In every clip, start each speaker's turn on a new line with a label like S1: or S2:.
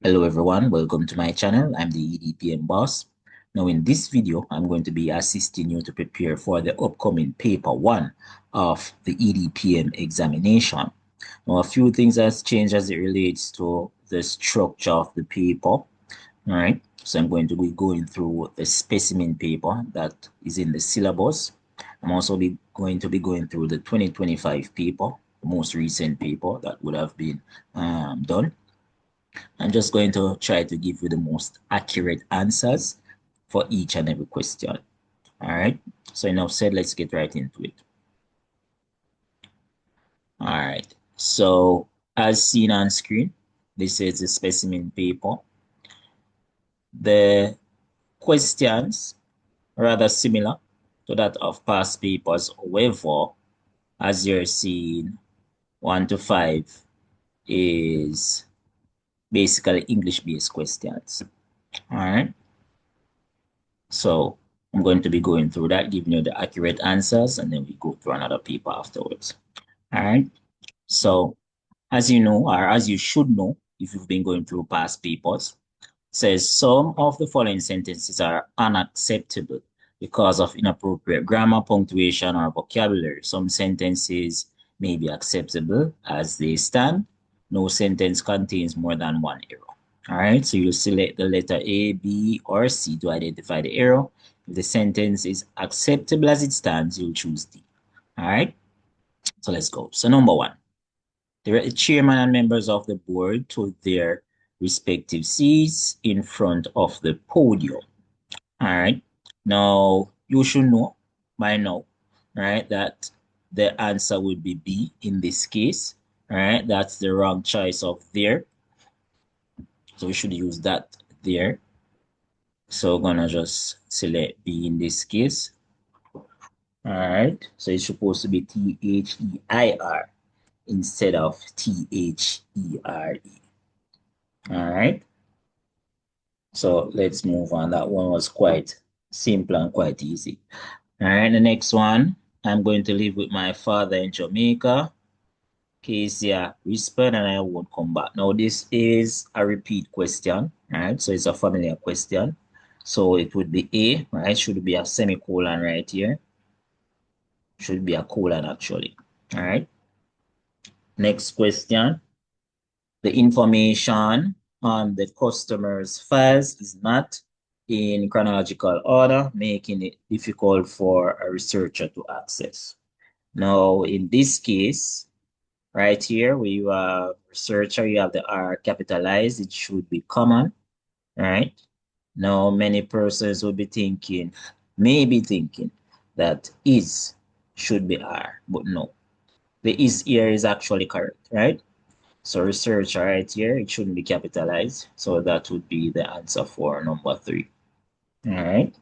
S1: Hello everyone, welcome to my channel. I'm the EDPM boss. Now in this video, I'm going to be assisting you to prepare for the upcoming paper 1 of the EDPM examination. Now a few things has changed as it relates to the structure of the paper. All right, so I'm going to be going through the specimen paper that is in the syllabus. I'm also going to be going through the 2025 paper, the most recent paper that would have been done. I'm just going to try to give you the most accurate answers for each and every question. All right. So enough said, let's get right into it. All right. So as seen on screen, this is the specimen paper. The questions are rather similar to that of past papers. However, as you're seeing, 1 to 5 is basically English-based questions. All right. So I'm going to be going through that, giving you the accurate answers, and then we go through another paper afterwards. All right. So as you know, or as you should know, if you've been going through past papers, says some of the following sentences are unacceptable because of inappropriate grammar, punctuation, or vocabulary. Some sentences may be acceptable as they stand. No sentence contains more than one error. All right, so you'll select the letter A, B, or C to identify the error. If the sentence is acceptable as it stands, you'll choose D. All right, so let's go. So number 1, the chairman and members of the board to their respective seats in front of the podium. All right. Now, you should know by now, right, that the answer would be B in this case. All right. That's the wrong choice of there. So we should use that there. So we're gonna just select B in this case. All right. So it's supposed to be T-H-E-I-R instead of T-H-E-R-E. All right. So let's move on. That one was quite simple and quite easy. All right, the next one. I'm going to live with my father in Jamaica. Kezia whispered and I won't come back. Now, this is a repeat question, right? So it's a familiar question. So it would be A, right? Should be a semicolon right here. Should be a colon actually. All right. Next question. The information on the customer's files is not in chronological order, making it difficult for a researcher to access. Now, in this case, right here, where you have researcher, you have the R capitalized, it should be common, right? Now, many persons will be thinking, maybe thinking that is should be R, but no. The is here is actually correct, right? So research right here, it shouldn't be capitalized. So that would be the answer for number 3. All right.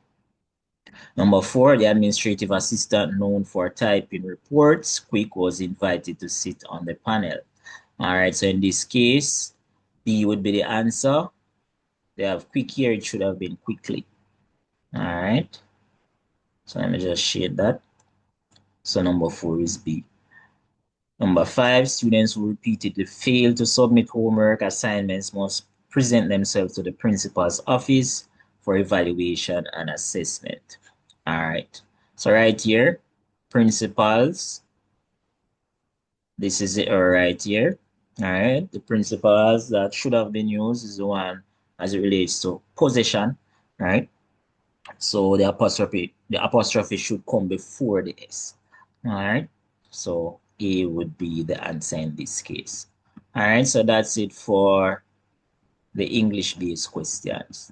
S1: Number 4, the administrative assistant known for typing reports, Quick, was invited to sit on the panel. All right. So in this case, B would be the answer. They have Quick here. It should have been quickly. All right. So let me just shade that. So number 4 is B. Number 5, students who repeatedly fail to submit homework assignments must present themselves to the principal's office for evaluation and assessment. All right. So right here, principals, this is it right here. All right. The principals that should have been used is the one as it relates to possession, right? So the apostrophe should come before the S. All right. So A would be the answer in this case. All right. So that's it for the English-based questions.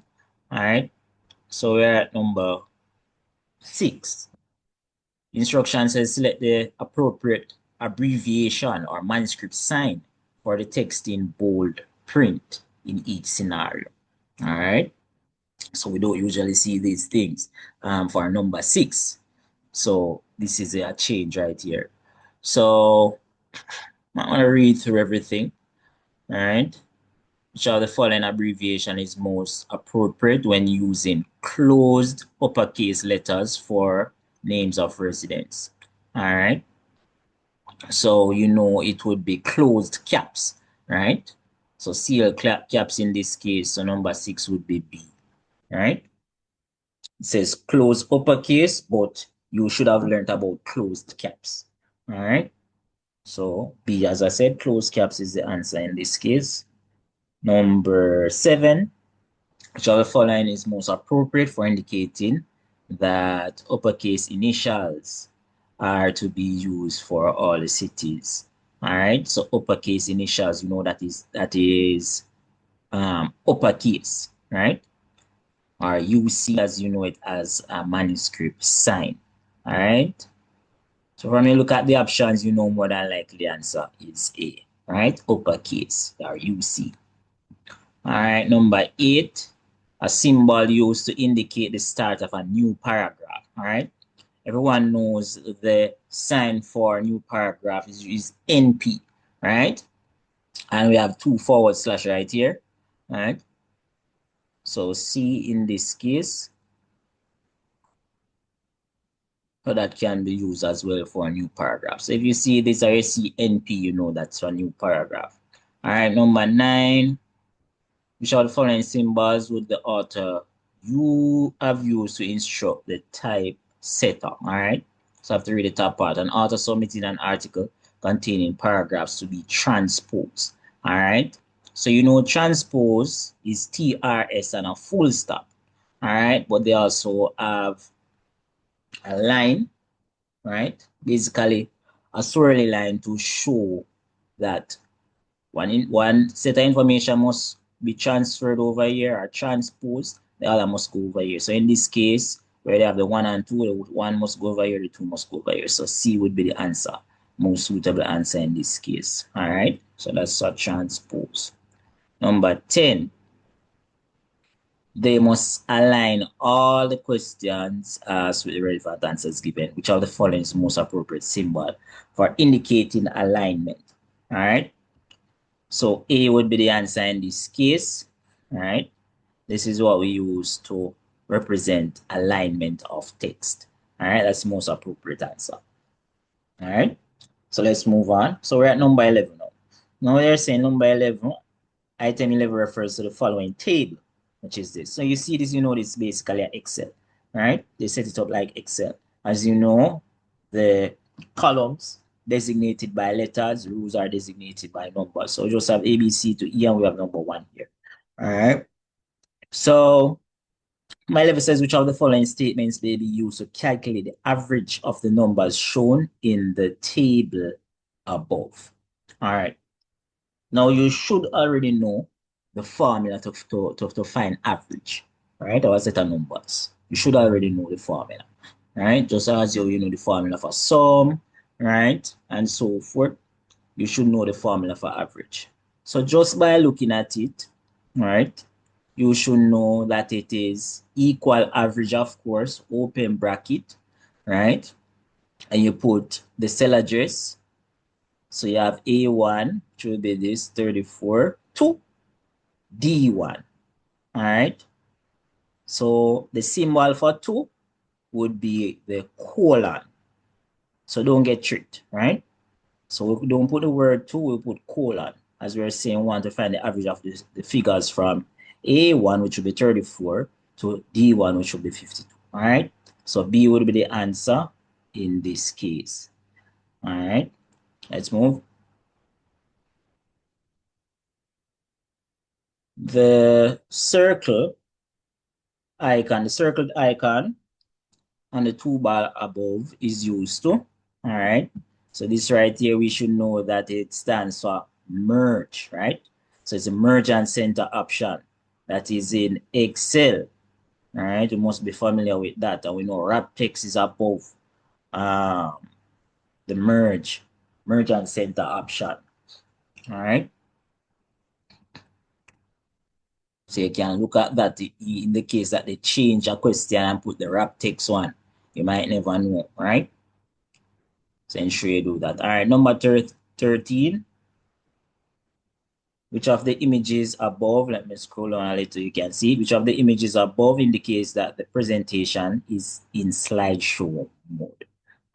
S1: All right. So we're at number 6. Instruction says select the appropriate abbreviation or manuscript sign for the text in bold print in each scenario. All right. So we don't usually see these things for number 6. So this is a change right here. So I'm going to read through everything. All right. Which of the following abbreviation is most appropriate when using closed uppercase letters for names of residents? All right. So you know it would be closed caps, right? So CL caps in this case, so number 6 would be B, right? It says close uppercase, but you should have learned about closed caps, all right? So B, as I said, closed caps is the answer in this case. Number 7, which of the following is most appropriate for indicating that uppercase initials are to be used for all the cities. All right, so uppercase initials, you know, that is uppercase, right? Or UC as you know it as a manuscript sign. All right. So when you look at the options, you know more than likely the answer is A, right? Uppercase or UC. All right, number 8, a symbol used to indicate the start of a new paragraph. All right, everyone knows the sign for a new paragraph is NP, right? And we have 2 forward slash right here, all right? So C in this case, so that can be used as well for a new paragraph. So if you see this or you see NP, you know that's a new paragraph. All right, number 9, which are the following symbols would the author you have used to instruct the type setter? All right. So I have to read the top part. An author submitted an article containing paragraphs to be transposed. All right. So you know transpose is TRS and a full stop. All right. But they also have a line, right? Basically a swirly line to show that one set of information must be transferred over here or transposed, the other must go over here. So in this case, where they have the 1 and 2, the 1 must go over here, the 2 must go over here. So C would be the answer, most suitable answer in this case. All right, so that's a transpose. Number 10, they must align all the questions as with the relevant answers given, which are the following is the most appropriate symbol for indicating alignment. All right. So A would be the answer in this case, all right? This is what we use to represent alignment of text, all right? That's the most appropriate answer, all right? So let's move on. So we're at number 11 now. Now they're saying number 11, item 11 refers to the following table, which is this. So you see this, you know this is basically an Excel, right? They set it up like Excel. As you know, the columns designated by letters, rows are designated by numbers. So we just have A, B, C to E, and we have number 1 here. All right. So my level says which of the following statements may be used to calculate the average of the numbers shown in the table above. All right. Now you should already know the formula to find average, right? Or a set of numbers. You should already know the formula, right? Just as you know the formula for sum, right? And so forth, you should know the formula for average. So just by looking at it, right, you should know that it is equal average, of course, open bracket, right? And you put the cell address. So you have A1, which will be this 34 to D1. All right. So the symbol for 2 would be the colon. So don't get tricked, right? So we don't put the word 2, we put colon. As we're saying, we want to find the average of the figures from A1, which will be 34, to D1, which will be 52. All right. So B would be the answer in this case. All right. Let's move. The circled icon on the toolbar above is used to. All right. So this right here, we should know that it stands for merge, right? So it's a merge and center option that is in Excel. All right. You must be familiar with that. And we know wrap text is above um, the merge and center option. All right. So you can look at that in the case that they change a question and put the wrap text one. You might never know, right? So ensure you do that. All right, number 13. Which of the images above, let me scroll on a little, you can see, which of the images above indicates that the presentation is in slideshow mode.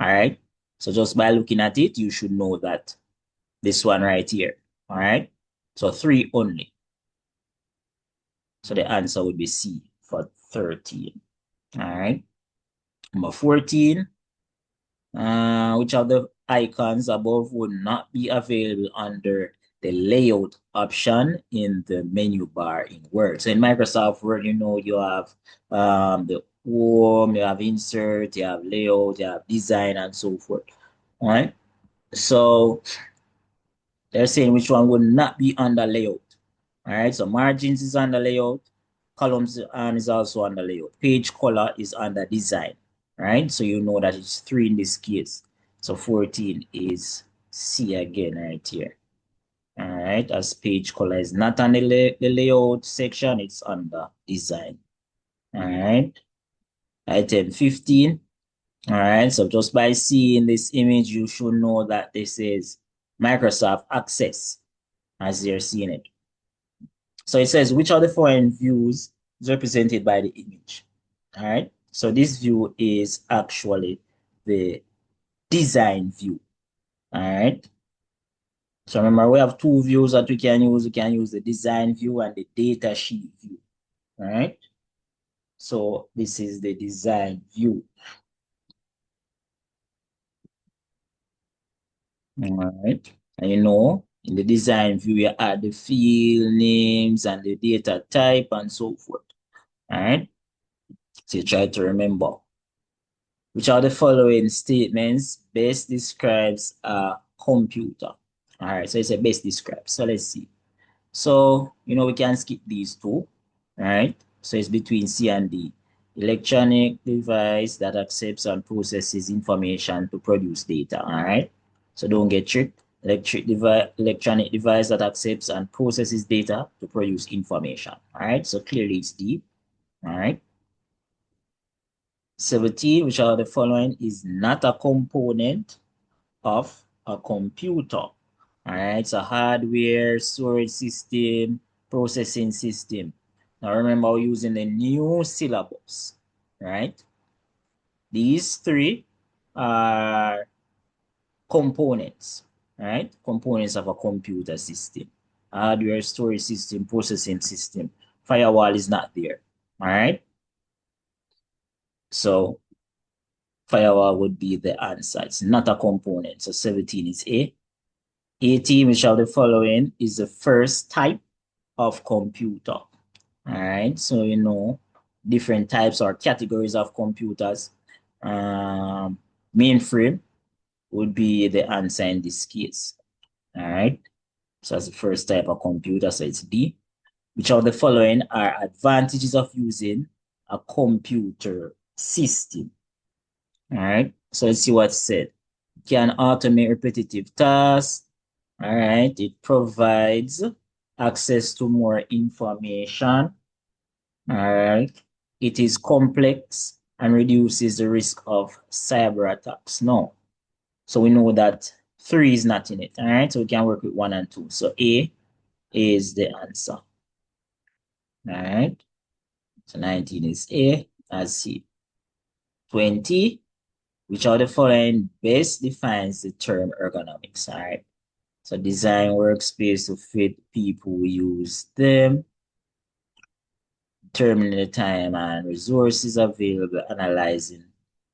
S1: All right. So just by looking at it, you should know that this one right here. All right. So 3 only. So the answer would be C for 13. All right. Number 14, which of the icons above would not be available under the layout option in the menu bar in Word? So in Microsoft Word, you have the home, you have insert, you have layout, you have design, and so forth. All right. So they're saying which one would not be under layout. All right. So margins is under layout. Columns is also under layout. Page color is under design. Right. So you know that it's 3 in this case. So 14 is C again right here. All right. As page color is not on the layout section, it's under design. All right. Item 15. All right. So just by seeing this image, you should know that this is Microsoft Access as you're seeing it. So it says, which of the following views is represented by the image? All right. So this view is actually the design view. All right. So remember, we have 2 views that we can use. We can use the design view and the data sheet view. All right. So this is the design view. All right. And in the design view, you add the field names and the data type and so forth. All right. So you try to remember. Which are the following statements best describes a computer? All right, so it's a best describes. So let's see. So, we can skip these two, right? So it's between C and D. Electronic device that accepts and processes information to produce data, all right? So don't get tricked. Electronic device that accepts and processes data to produce information, all right? So clearly it's D, all right? 17, which are the following, is not a component of a computer. All right, so hardware, storage system, processing system. Now remember, we're using the new syllabus, right? These 3 are components, right? Components of a computer system. Hardware, storage system, processing system. Firewall is not there, all right? So firewall would be the answer. It's not a component. So 17 is A. 18, which of the following is the first type of computer? All right. So, different types or categories of computers. Mainframe would be the answer in this case. All right. So that's the first type of computer. So it's D. Which of the following are advantages of using a computer system? All right. So let's see what's said. Can automate repetitive tasks. All right. It provides access to more information. All right. It is complex and reduces the risk of cyber attacks. No. So we know that 3 is not in it. All right. So we can work with 1 and 2. So A is the answer. All right. So 19 is A as C. 20. Which of the following best defines the term ergonomics? All right. So design workspace to fit people who use them, determining the time and resources available, analyzing.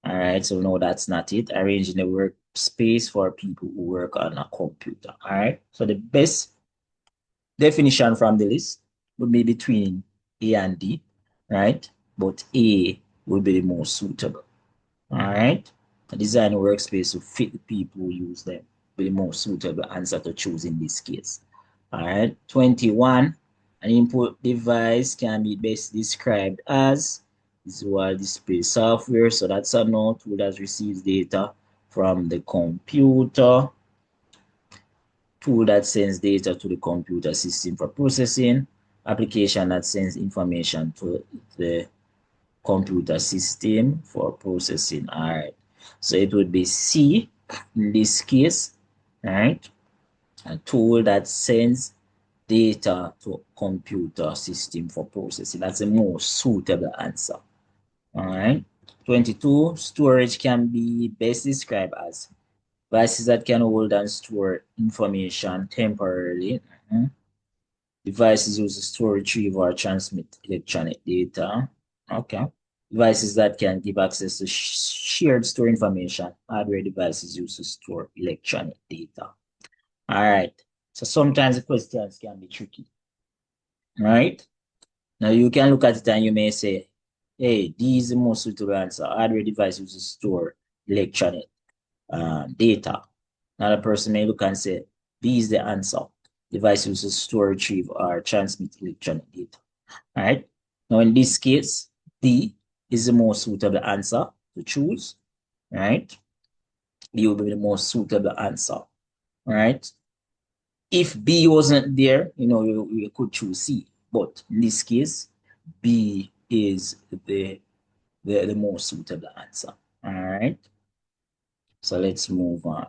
S1: All right, so no, that's not it. Arranging the workspace for people who work on a computer. All right, so the best definition from the list would be between A and D, right? But A would be the most suitable. All right. Design a workspace to fit the people who use them. Be the most suitable answer to choose in this case. All right. 21. An input device can be best described as visual display software. So that's a node tool that receives data from the computer. Tool that sends data to the computer system for processing. Application that sends information to the computer system for processing. All right. So it would be C in this case, right? A tool that sends data to computer system for processing. That's the most suitable answer. All right. 22, storage can be best described as devices that can hold and store information temporarily. Devices used to store, retrieve, or transmit electronic data. Okay. Devices that can give access to shared store information. Hardware devices used to store electronic data. All right. So sometimes the questions can be tricky, right? Now you can look at it and you may say, hey, D is the most suitable answer. Hardware device uses to store electronic data. Another person may look and say, B is the answer. Device uses to store, retrieve, or transmit electronic data. All right. Now in this case, D is the most suitable answer to choose. Right. B will be the most suitable answer. All right. If B wasn't there, you could choose C. But in this case, B is the most suitable answer. All right. So let's move on.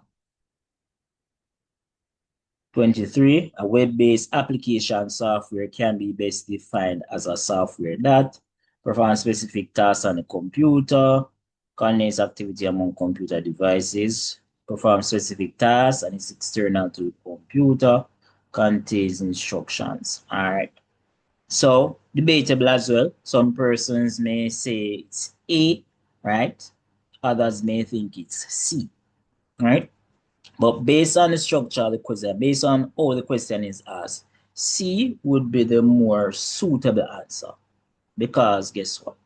S1: 23, a web-based application software can be best defined as a software that performs specific tasks on a computer, coordinates activity among computer devices, performs specific tasks and is external to the computer, contains instructions. All right. So debatable as well. Some persons may say it's A, right? Others may think it's C, right? But based on the structure of the question, based on how the question is asked, C would be the more suitable answer. Because guess what?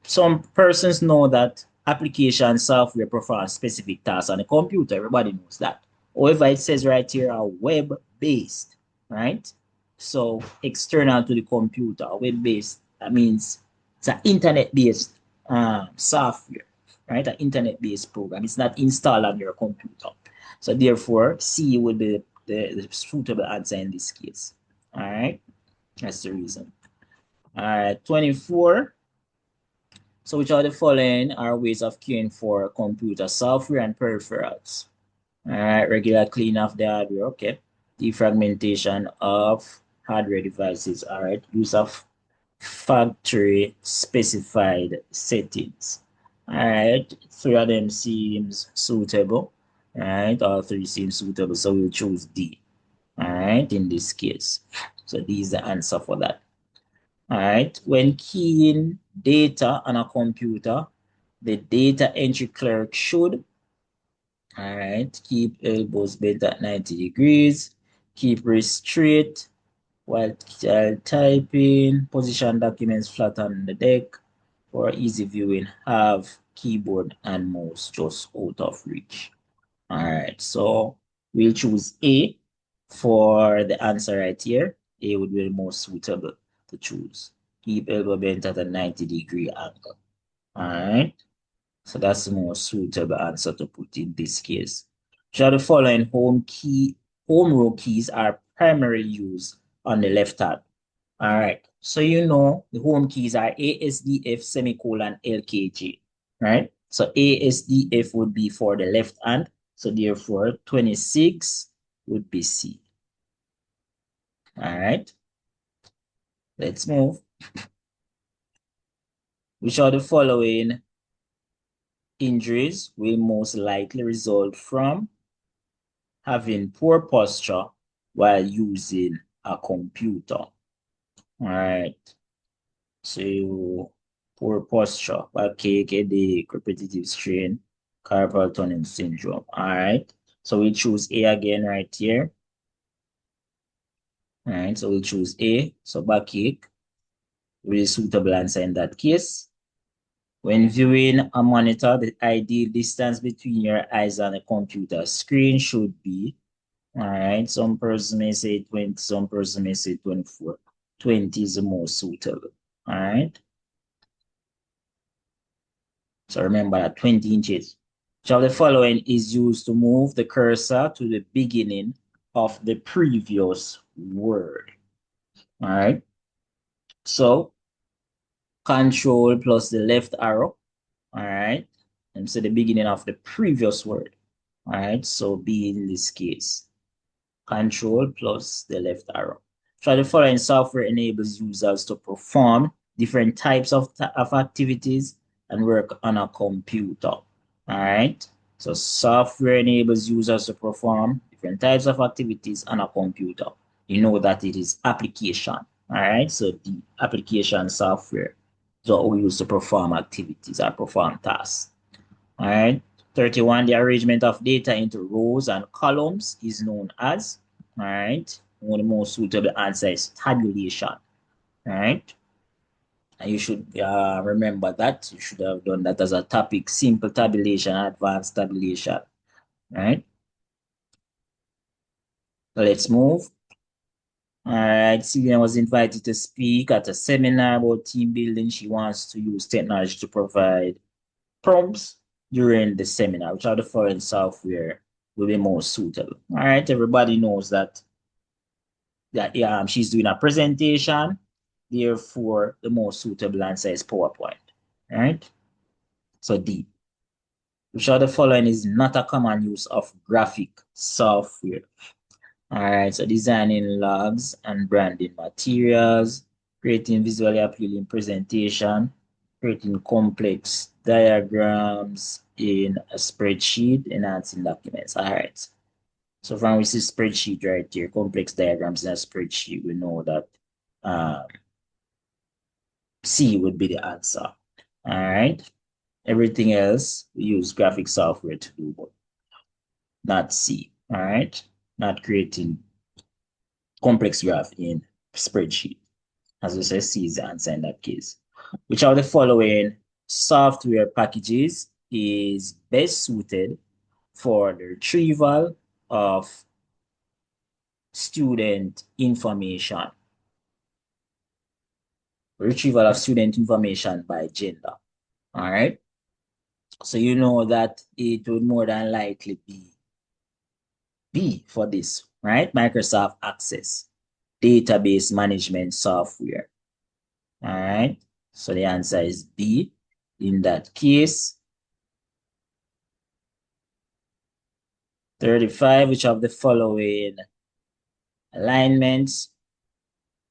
S1: Some persons know that application software performs specific tasks on a computer. Everybody knows that. However, it says right here are web-based, right? So external to the computer, web-based, that means it's an internet-based software, right? An internet-based program. It's not installed on your computer. So therefore, C would be the suitable answer in this case. All right, that's the reason. All right, 24. So which are the following are ways of caring for computer software and peripherals? All right, regular clean of the hardware, okay. Defragmentation of hardware devices, all right. Use of factory specified settings. All right, three of them seems suitable, all right. All three seem suitable, so we'll choose D, all right, in this case. So D is the answer for that. All right, when keying data on a computer, the data entry clerk should, all right, keep elbows bent at 90 degrees, keep wrist straight while typing, position documents flat on the deck for easy viewing, have keyboard and mouse just out of reach. All right, so we'll choose A for the answer right here. A would be the most suitable to choose. Keep elbow bent at a 90-degree angle. All right, so that's the most suitable answer to put in this case. So the following home row keys are primarily used on the left hand. All right, so the home keys are ASDF semicolon LKG, right? So ASDF would be for the left hand. So therefore, 26 would be C. All right, let's move. Which are the following injuries will most likely result from having poor posture while using a computer? All right, so poor posture, the repetitive strain, carpal tunnel syndrome. All right, so we choose A again right here. All right, so we'll choose A. So backache will be a suitable answer in that case. When viewing a monitor, the ideal distance between your eyes and a computer screen should be, all right, some person may say 20, some person may say 24. 20 is the most suitable. All right. So remember that 20 inches. So the following is used to move the cursor to the beginning of the previous word. All right. So control plus the left arrow. All right. And so the beginning of the previous word. All right. So B in this case. Control plus the left arrow. So the following software enables users to perform different types of activities and work on a computer. All right. So software enables users to perform different types of activities on a computer. you know that it is application. All right, so the application software is what we use to perform activities or perform tasks. All right, 31, the arrangement of data into rows and columns is known as, all right, one of the most suitable answer is tabulation. All right, and you should remember that. You should have done that as a topic, simple tabulation, advanced tabulation. All right, so let's move. All right, Sylvia was invited to speak at a seminar about team building. She wants to use technology to provide prompts during the seminar, which are the following software will be more suitable. All right, everybody knows that she's doing a presentation, therefore the most suitable answer is PowerPoint. All right, so D, which are the following is not a common use of graphic software. All right, so designing logs and branding materials, creating visually appealing presentation, creating complex diagrams in a spreadsheet, enhancing documents. All right. So from we see spreadsheet right here, complex diagrams in a spreadsheet, we know that um, C would be the answer. All right. Everything else, we use graphic software to do, but not C. All right. Not creating complex graph in spreadsheet. As we say, C is the answer in that case. Which of the following software packages is best suited for the retrieval of student information? Retrieval of student information by gender. All right. So you know that it would more than likely be B for this, right? Microsoft Access, database management software. All right. So the answer is B in that case. 35, which of the following alignments,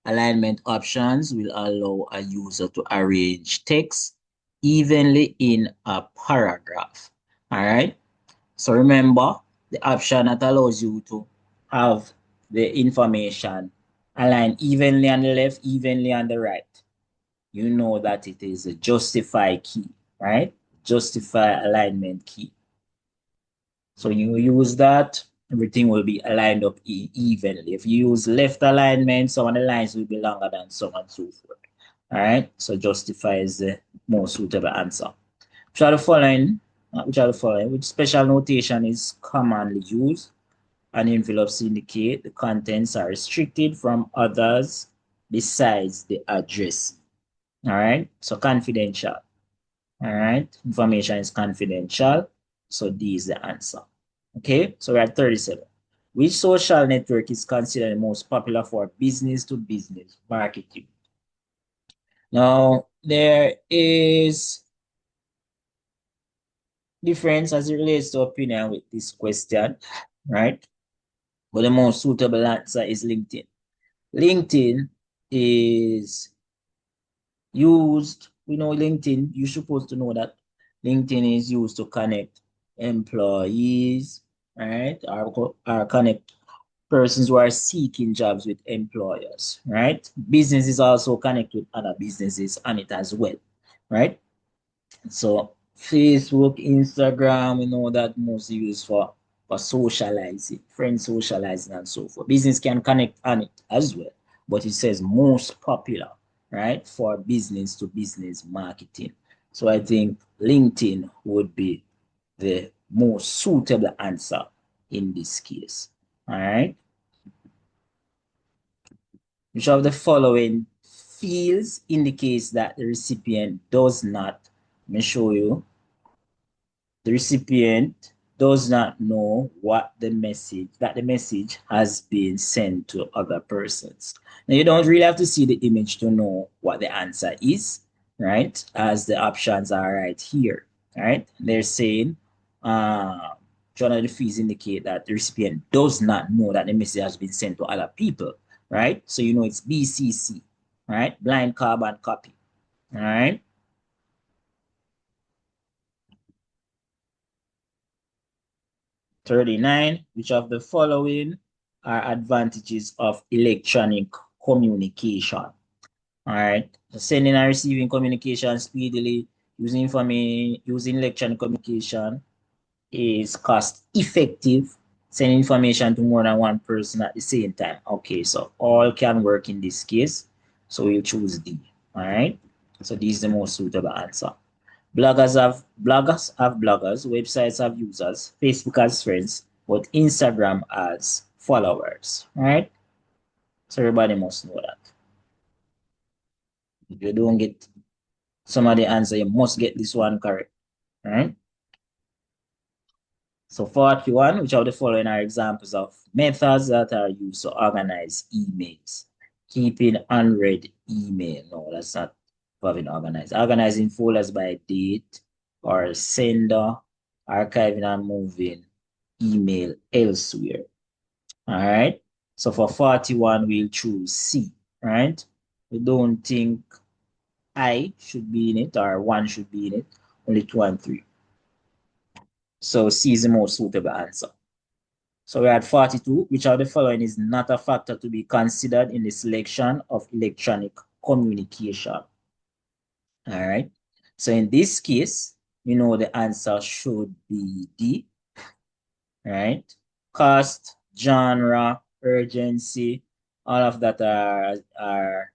S1: alignment options will allow a user to arrange text evenly in a paragraph. All right. So remember, the option that allows you to have the information aligned evenly on the left, evenly on the right. You know that it is a justify key, right? Justify alignment key. So you use that, everything will be aligned up evenly. If you use left alignment, some of the lines will be longer than some and so forth. All right, so justify is the most suitable answer. Which are the following? Which special notation is commonly used? And envelopes indicate the contents are restricted from others besides the address. All right, so confidential. All right, information is confidential. So D is the answer. Okay, so we're at 37. Which social network is considered the most popular for business to business marketing? Now, there is difference as it relates to opinion with this question, right? But the most suitable answer is LinkedIn. LinkedIn is used, we know LinkedIn, you're supposed to know that LinkedIn is used to connect employees, right? Or connect persons who are seeking jobs with employers, right? Businesses also connect with other businesses on it as well, right? So Facebook, Instagram, we know that mostly used for socializing, friend socializing and so forth. Business can connect on it as well, but it says most popular, right, for business to business marketing. So I think LinkedIn would be the most suitable answer in this case. All right. Which of the following fields indicates that the recipient does not, let me show you, the recipient does not know what the message has been sent to other persons. Now, you don't really have to see the image to know what the answer is, right? As the options are right here, right? They're saying, one of the fees indicate that the recipient does not know that the message has been sent to other people, right? So you know it's BCC, right? Blind carbon copy, all right? 39, which of the following are advantages of electronic communication. All right. So sending and receiving communication speedily using electronic communication is cost effective. Send information to more than one person at the same time. Okay, so all can work in this case. So we'll choose D. All right. So this is the most suitable answer. Bloggers have bloggers, websites have users, Facebook has friends, but Instagram has followers. All right. So everybody must know that. If you don't get some of the answer, you must get this one correct. All right. So 41, which of the following are examples of methods that are used to organize emails? Keeping unread email. No, that's not having organized. Organizing folders by date or sender, archiving and moving email elsewhere. All right. So for 41, we'll choose C, right? We don't think I should be in it or one should be in it, only two and three. So C is the most suitable answer. So we're at 42, which of the following is not a factor to be considered in the selection of electronic communication. All right. So in this case, you know the answer should be D, right? Cost, genre, urgency, all of that are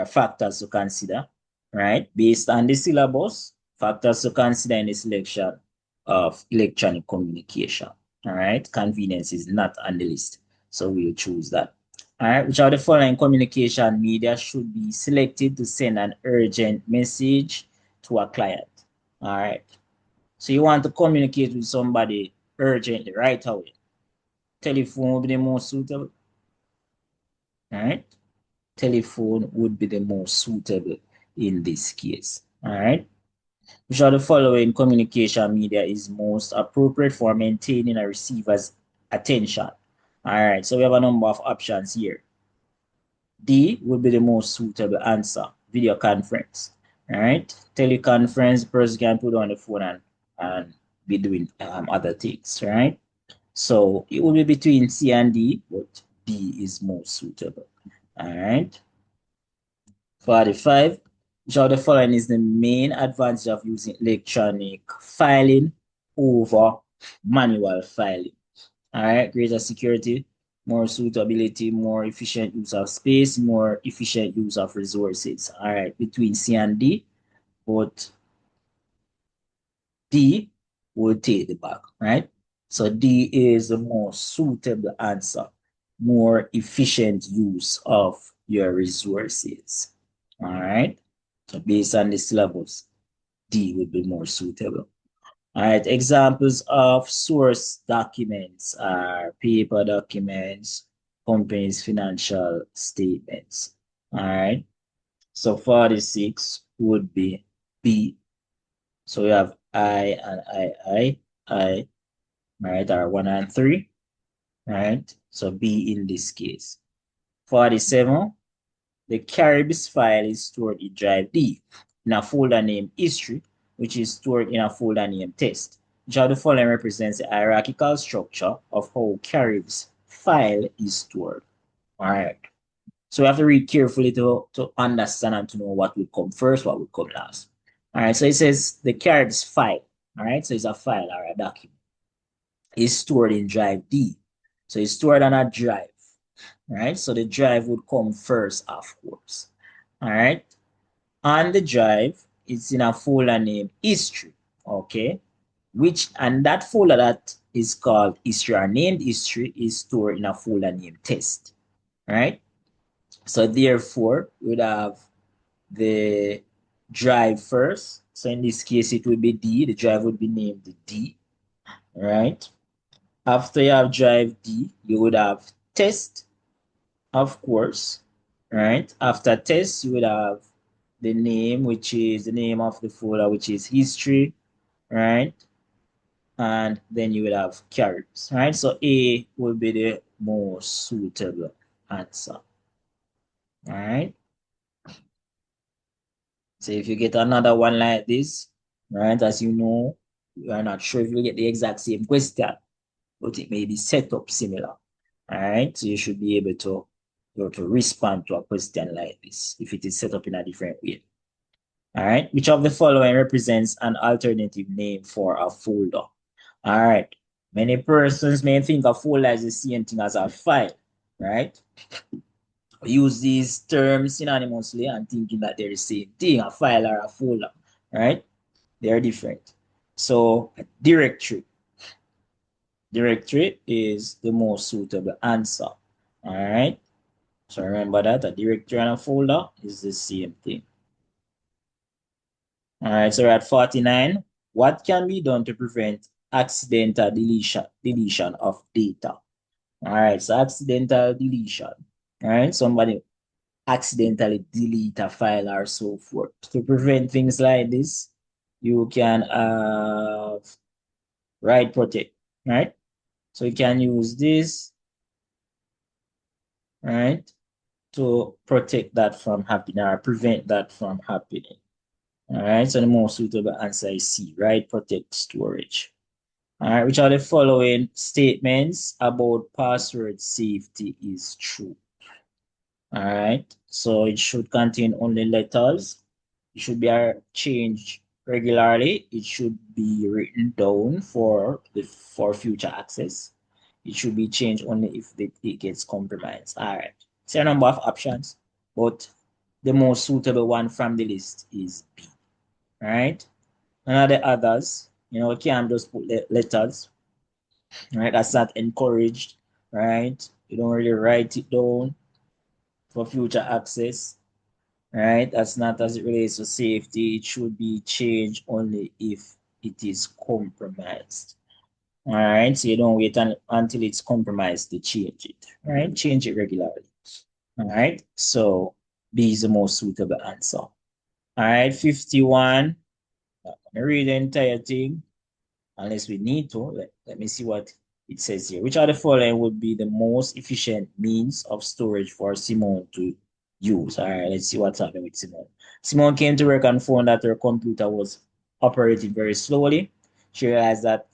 S1: factors to consider, right? Based on the syllabus, factors to consider in the selection of electronic communication. All right, convenience is not on the list, so we'll choose that. All right, which of the following communication media should be selected to send an urgent message to a client? All right, so you want to communicate with somebody urgently right away. Telephone will be the most suitable. All right, telephone would be the most suitable in this case. All right. Which of the following communication media is most appropriate for maintaining a receiver's attention? All right. So we have a number of options here. D would be the most suitable answer. Video conference. All right. Teleconference, the person can put on the phone and be doing other things. Right. So it will be between C and D, but D is most suitable. All right. 45. Which of the following is the main advantage of using electronic filing over manual filing? All right, greater security, more suitability, more efficient use of space, more efficient use of resources. All right, between C and D, but D will take the back, right? So D is the most suitable answer, more efficient use of your resources. All right. So based on the syllabus, D would be more suitable. All right. Examples of source documents are paper documents, companies' financial statements. All right. So 46 would be B. So we have I and I, right, are 1 and 3, right? So B in this case. 47, the Caribs file is stored in drive D in a folder named history, which is stored in a folder named test. Which of the following represents the hierarchical structure of how Caribs file is stored. All right. So we have to read carefully to understand and to know what will come first, what will come last. All right. So it says the Caribs file. All right. So it's a file or a document. Is stored in drive D. So it's stored on a drive. Right. So the drive would come first, of course. All right. On the drive, it's in a folder named history. Okay. And that folder that is called history or named history is stored in a folder named test. Right. So therefore, we would have the drive first. So in this case, it would be D. The drive would be named D. Right. After you have drive D, you would have test, of course. Right. After test, you would have the name, which is the name of the folder, which is history, right? And then you will have carrots, right? So A will be the most suitable answer, all right? So if you get another one like this, right, as you know, you are not sure if you get the exact same question, but it may be set up similar. All right, so you should be able to respond to a question like this if it is set up in a different way. All right, which of the following represents an alternative name for a folder? All right, many persons may think a folder is the same thing as a file, right? Use these terms synonymously and thinking that they're the same thing, a file or a folder, right? They're different. So a directory is the most suitable answer. All right. So remember that a directory and a folder is the same thing. All right. So we're at 49. What can be done to prevent accidental deletion of data? All right. So accidental deletion. All right. Somebody accidentally delete a file or so forth. To prevent things like this, you can write protect, right? So you can use this, right, to protect that from happening or prevent that from happening. All right, so the most suitable answer is C, right? Protect storage. All right, which are the following statements about password safety is true? All right, so it should contain only letters. It should be changed regularly. It should be written down for future access. It should be changed only if it gets compromised. All right. So a number of options, but the most suitable one from the list is B. All right. None of the others, you can't just put letters. Right. That's not encouraged. Right. You don't really write it down for future access. Right. That's not as it relates to safety. It should be changed only if it is compromised. All right, so you don't wait until it's compromised to change it. All right, change it regularly. All right, so B is the most suitable answer. All right, 51. I'm gonna read the entire thing unless we need to. Let me see what it says here. Which are the following would be the most efficient means of storage for Simone to use? All right, let's see what's happening with Simone. Simone came to work and found that her computer was operating very slowly. She realized that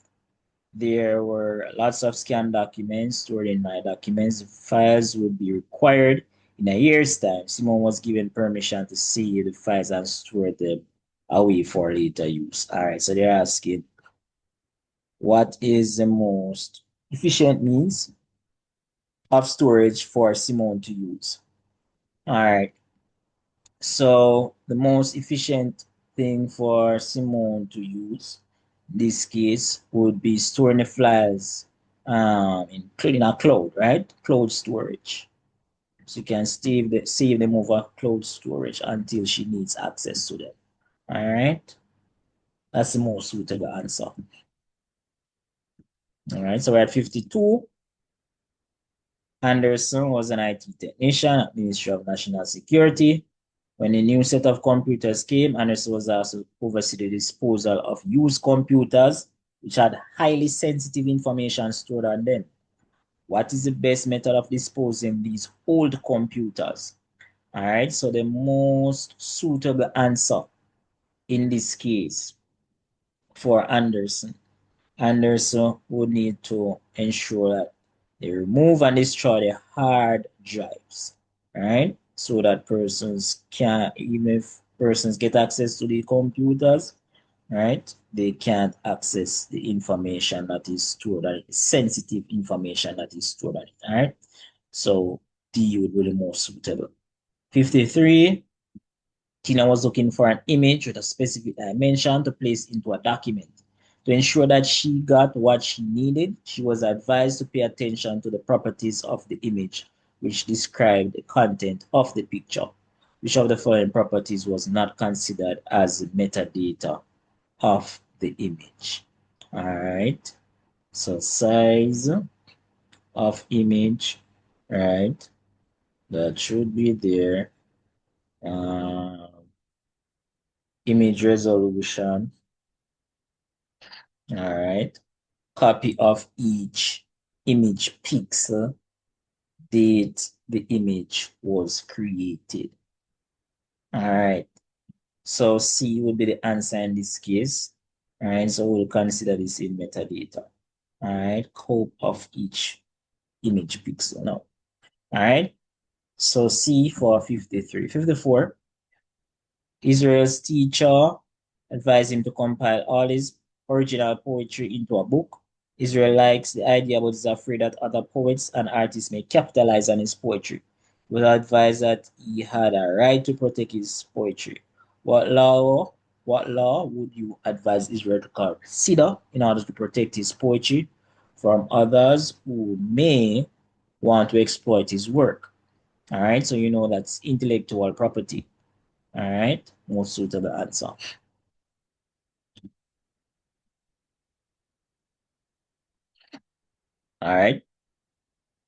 S1: there were lots of scanned documents stored in my documents. The files would be required in a year's time. Simon was given permission to see the files and store them away for later use. All right, so they're asking what is the most efficient means of storage for Simone to use? All right, so the most efficient thing for Simone to use this case would be storing the files in a cloud, right? Cloud storage. So you can save them over cloud storage until she needs access to them. All right. That's the most suitable answer. All right. So we're at 52. Anderson was an IT technician at Ministry of National Security. When a new set of computers came, Anderson was asked to oversee the disposal of used computers, which had highly sensitive information stored on them. What is the best method of disposing these old computers? All right, so the most suitable answer in this case for Anderson, Anderson would need to ensure that they remove and destroy the hard drives, right? So that persons can, even if persons get access to the computers, right, they can't access the information that is stored on it, sensitive information that is stored on it, all right? So D would be the most suitable. 53, Tina was looking for an image with a specific dimension to place into a document. To ensure that she got what she needed, she was advised to pay attention to the properties of the image, which described the content of the picture. Which of the following properties was not considered as metadata of the image? All right. So size of image, right? That should be there. Um, Image resolution. All right. Copy of each image pixel, date the image was created. All right. So C would be the answer in this case. All right. So we'll consider this in metadata. All right. Copy of each image pixel now. All right. So C for 53. 54. Israel's teacher advised him to compile all his original poetry into a book. Israel likes the idea but is afraid that other poets and artists may capitalize on his poetry. He was advised that he had a right to protect his poetry. What law would you advise Israel to consider in order to protect his poetry from others who may want to exploit his work? All right, so you know that's intellectual property. All right, most suitable answer. All right,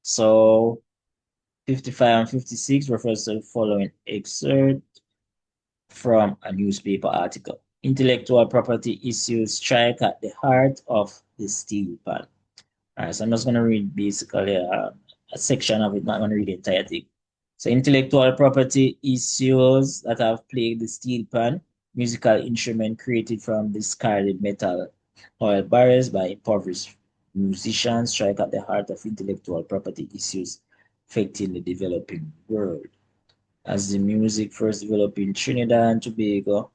S1: so 55 and 56 refers to the following excerpt from a newspaper article. Intellectual property issues strike at the heart of the steel pan. All right, so I'm just going to read basically a section of it, not going to read the entire thing. So intellectual property issues that have plagued the steel pan, musical instrument created from discarded metal oil barrels by impoverished musicians, strike at the heart of intellectual property issues affecting the developing world. As the music first developed in Trinidad and Tobago,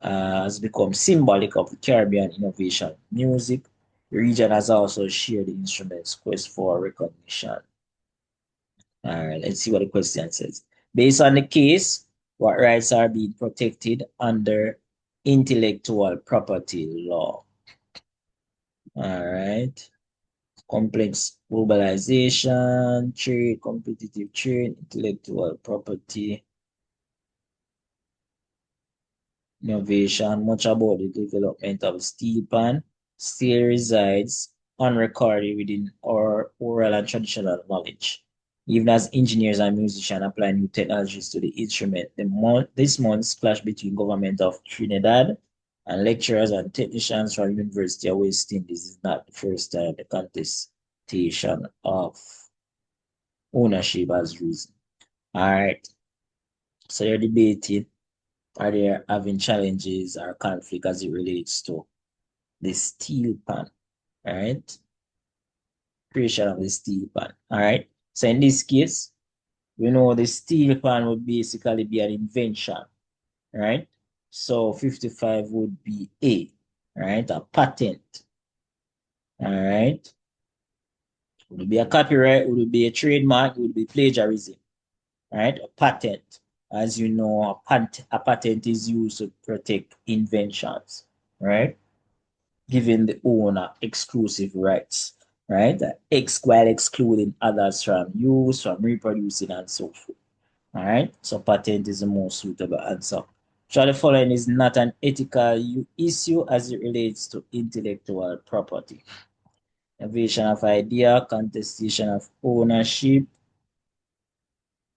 S1: has become symbolic of the Caribbean innovation music, the region has also shared the instrument's quest for recognition. All right, let's see what the question says. Based on the case, what rights are being protected under intellectual property law? All right. Complex globalization, trade, competitive trade, intellectual property, innovation. Much about the development of steel pan still resides unrecorded within our oral and traditional knowledge. Even as engineers and musicians apply new technologies to the instrument, this month's clash between government of Trinidad and lecturers and technicians from University of West Indies is not the first time the contestation of ownership has risen. All right. So you're debating, are they having challenges or conflict as it relates to the steel pan? All right. Creation of the steel pan. All right. So in this case, we know the steel pan would basically be an invention, right? So 55 would be A, right? A patent. All right. Would it be a copyright? Would it be a trademark? Would it be plagiarism? Right? A patent. As you know, a patent is used to protect inventions, right? Giving the owner exclusive rights, right? While excluding others from use, from reproducing, and so forth. All right, so patent is the most suitable answer. So the following is not an ethical issue as it relates to intellectual property. Innovation of idea, contestation of ownership,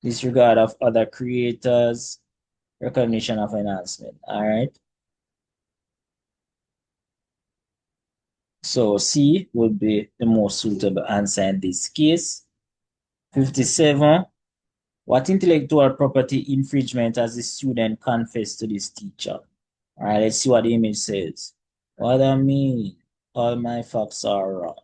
S1: disregard of other creators, recognition of enhancement. All right. So C would be the most suitable answer in this case. 57. What intellectual property infringement has the student confessed to this teacher? All right, let's see what the image says. What I mean, all my facts are wrong.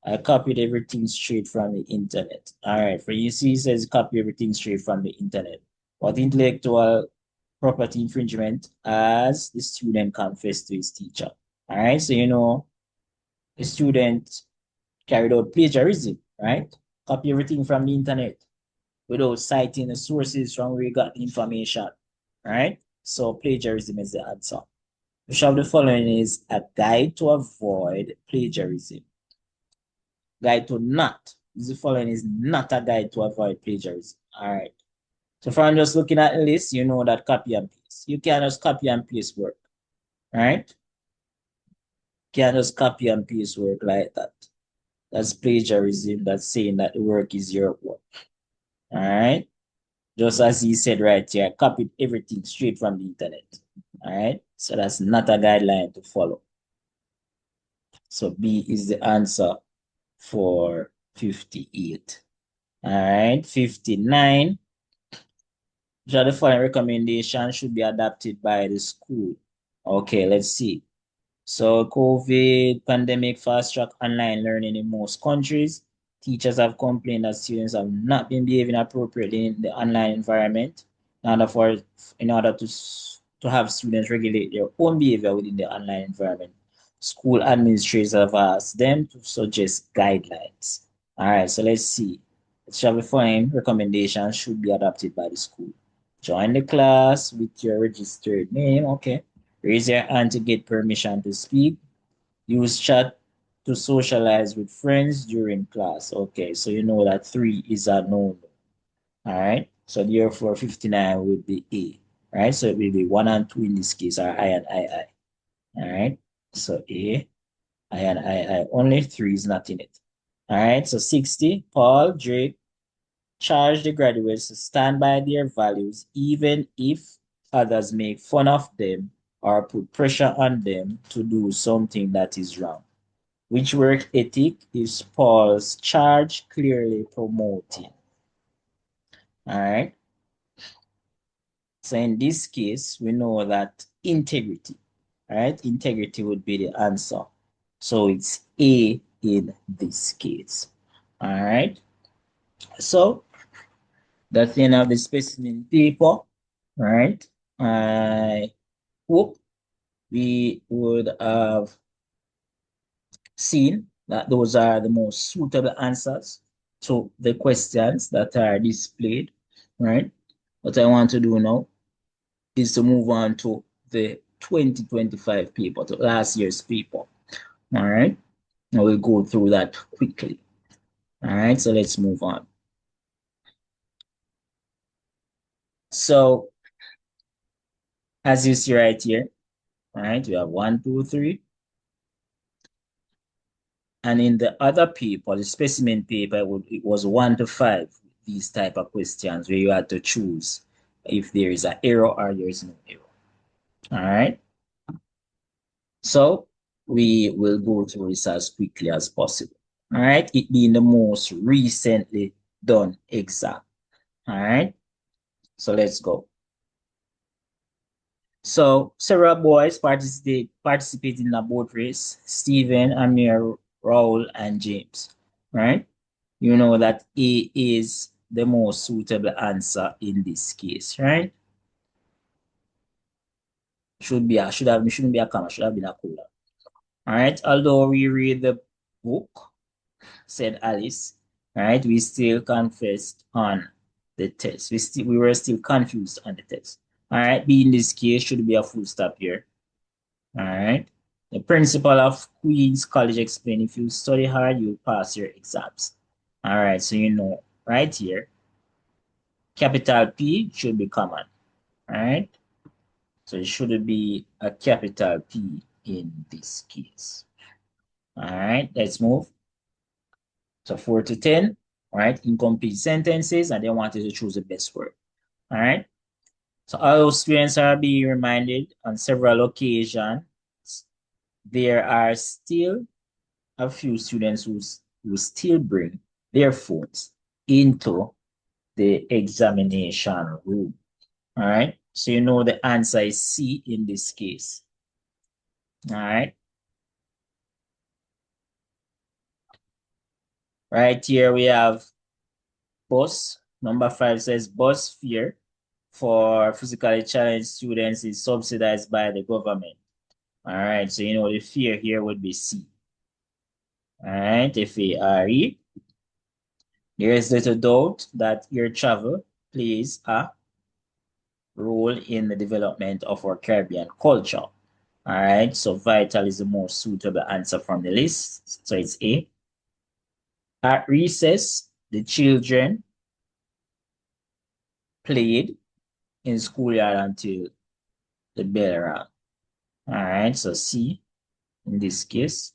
S1: I copied everything straight from the internet. All right, for you see, it says copy everything straight from the internet. What intellectual property infringement as the student confessed to his teacher? All right, so you know, the student carried out plagiarism, right? Copy everything from the internet without citing the sources from where you got the information, right? So plagiarism is the answer. Which of the following is a guide to avoid plagiarism? Guide to not. The following is not a guide to avoid plagiarism. All right. So from just looking at the list, you know that copy and paste. You can't just copy and paste work. Right? You can't just copy and paste work like that. That's plagiarism. That's saying that the work is your work. All right. Just as he said right here, I copied everything straight from the internet. All right. So that's not a guideline to follow. So B is the answer for 58. All right, 59. The following recommendation should be adopted by the school. Okay, let's see. So COVID pandemic fast track online learning in most countries. Teachers have complained that students have not been behaving appropriately in the online environment in order to have students regulate their own behavior within the online environment. School administrators have asked them to suggest guidelines. All right, so let's see. Shall we find recommendations should be adopted by the school? Join the class with your registered name. Okay. Raise your hand to get permission to speak. Use chat to socialize with friends during class. Okay, so you know that 3 is a no-no. All right, so therefore 59 would be A. Right, so it will be 1 and 2 in this case are I and I. All right, so A, I and I. Only 3 is not in it. All right, so 60, Paul, Drake, charge the graduates to stand by their values even if others make fun of them or put pressure on them to do something that is wrong. Which work ethic is Paul's charge clearly promoting? All right. So in this case, we know that integrity, all right? Integrity would be the answer. So it's A in this case. All right. So that's the end of the specimen paper. All right. I hope we would have seen that those are the most suitable answers to the questions that are displayed, right? What I want to do now is to move on to the 2025 paper, to last year's paper, all right? I will go through that quickly, all right? So let's move on. So as you see right here, all right, we have 1, 2, 3. And in the other paper, the specimen paper, it was 1 to 5, these type of questions where you had to choose if there is an error or there is no error. All right. So we will go through this as quickly as possible. All right. It being the most recently done exam. All right. So let's go. So several boys participate in a boat race. Stephen, Amir, Raul, and James. Right. You know that A is the most suitable answer in this case, right? Shouldn't be a comma, should have been a colon. All right. Although we read the book, said Alice, all right, we still confessed on the test. We were still confused on the test. All right. B in this case should be a full stop here. All right. The principal of Queen's College explained if you study hard, you'll pass your exams. All right. So you know right here, capital P should be common. All right. So it should be a capital P in this case. All right. Let's move. So 4 to 10. All right. Incomplete sentences, and they wanted to choose the best word. All right. So all students are being reminded on several occasions. There are still a few students who still bring their phones into the examination room. All right. So you know the answer is C in this case. All right. Right here we have bus. Number 5 says bus fare for physically challenged students is subsidized by the government. All right. So you know the fare here would be C. All right. FARE. There is little doubt that air travel plays a role in the development of our Caribbean culture. All right, so vital is the most suitable answer from the list. So it's A. At recess, the children played in schoolyard until the bell rang. All right, so C in this case.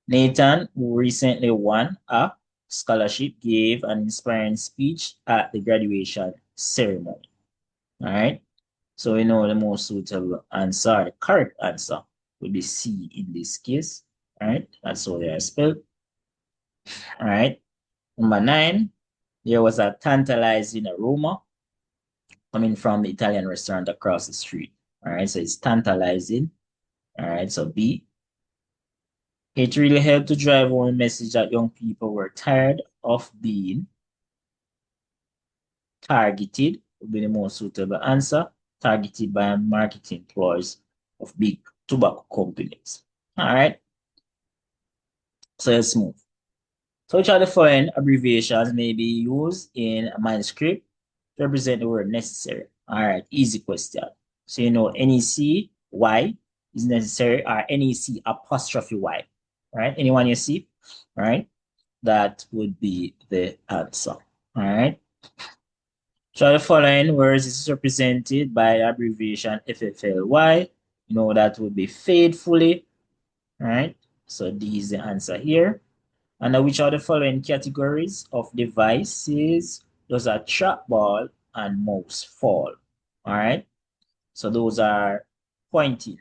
S1: Nathan, who recently won a scholarship, gave an inspiring speech at the graduation ceremony. All right. So we know the most suitable answer, the correct answer, would be C in this case. All right, that's how they are spelled. All right. Number 9, there was a tantalizing aroma coming from the Italian restaurant across the street. All right, so it's tantalizing. All right, so B. It really helped to drive home a message that young people were tired of being targeted, would be the most suitable answer, targeted by marketing ploys of big tobacco companies. All right, so let's move. So which are the following abbreviations may be used in a manuscript to represent the word necessary? All right, easy question. So you know NEC Y is necessary or NEC apostrophe Y, right? Anyone you see, right? That would be the answer. All right. So the following words is represented by the abbreviation FFLY. You know that would be faithfully, right? So D is the answer here. And which are the following categories of devices? Those are trackball and mouse fall. All right. So those are pointing.